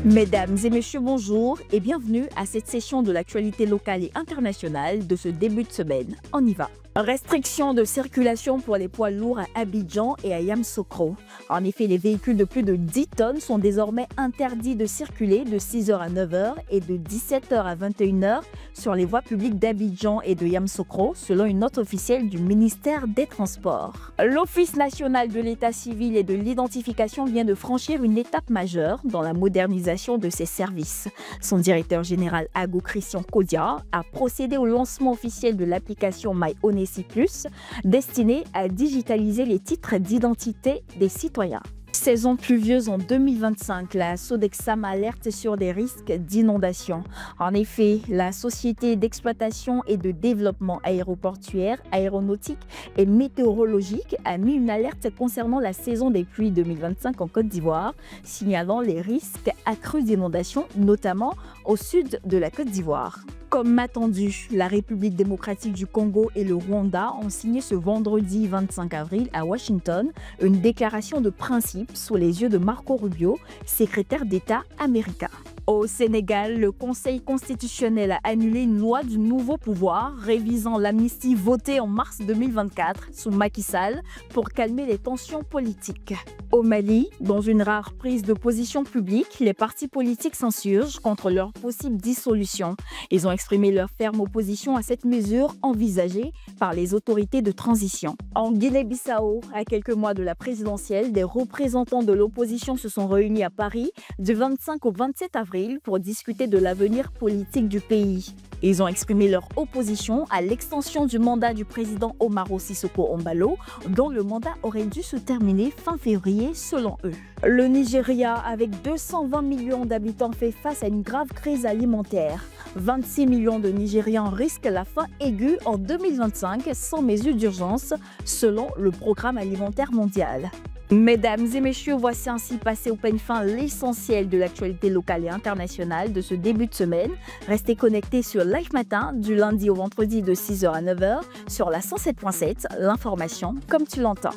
Mesdames et messieurs, bonjour et bienvenue à cette session de l'actualité locale et internationale de ce début de semaine. On y va. Restriction de circulation pour les poids lourds à Abidjan et à Yamoussoukro. En effet, les véhicules de plus de 10 tonnes sont désormais interdits de circuler de 6h à 9h et de 17h à 21h sur les voies publiques d'Abidjan et de Yamoussoukro, selon une note officielle du ministère des Transports. L'Office national de l'état civil et de l'identification vient de franchir une étape majeure dans la modernisation de ses services. Son directeur général Agou Christian Kodia a procédé au lancement officiel de l'application MyOnesi+, destinée à digitaliser les titres d'identité des citoyens. Saison pluvieuse en 2025, la Sodexam alerte sur des risques d'inondation. En effet, la Société d'exploitation et de développement aéroportuaire, aéronautique et météorologique a mis une alerte concernant la saison des pluies 2025 en Côte d'Ivoire, signalant les risques accrus d'inondation, notamment au sud de la Côte d'Ivoire. Comme attendu, la République démocratique du Congo et le Rwanda ont signé ce vendredi 25 avril à Washington une déclaration de principe sous les yeux de Marco Rubio, secrétaire d'État américain. Au Sénégal, le Conseil constitutionnel a annulé une loi du nouveau pouvoir révisant l'amnistie votée en mars 2024 sous Macky Sall pour calmer les tensions politiques. Au Mali, dans une rare prise de position publique, les partis politiques s'insurgent contre leur possible dissolution. Ils ont exprimé leur ferme opposition à cette mesure envisagée par les autorités de transition. En Guinée-Bissau, à quelques mois de la présidentielle, des représentants de l'opposition se sont réunis à Paris du 25 au 27 avril pour discuter de l'avenir politique du pays. Ils ont exprimé leur opposition à l'extension du mandat du président Umaro Sissoco Embalo, dont le mandat aurait dû se terminer fin février selon eux. Le Nigeria, avec 220 millions d'habitants, fait face à une grave crise alimentaire. 26 millions de Nigérians risquent la faim aiguë en 2025 sans mesure d'urgence, selon le Programme alimentaire mondial. Mesdames et messieurs, voici ainsi passé au peigne fin l'essentiel de l'actualité locale et internationale de ce début de semaine. Restez connectés sur Live Matin du lundi au vendredi de 6h à 9h sur la 107.7, l'information comme tu l'entends.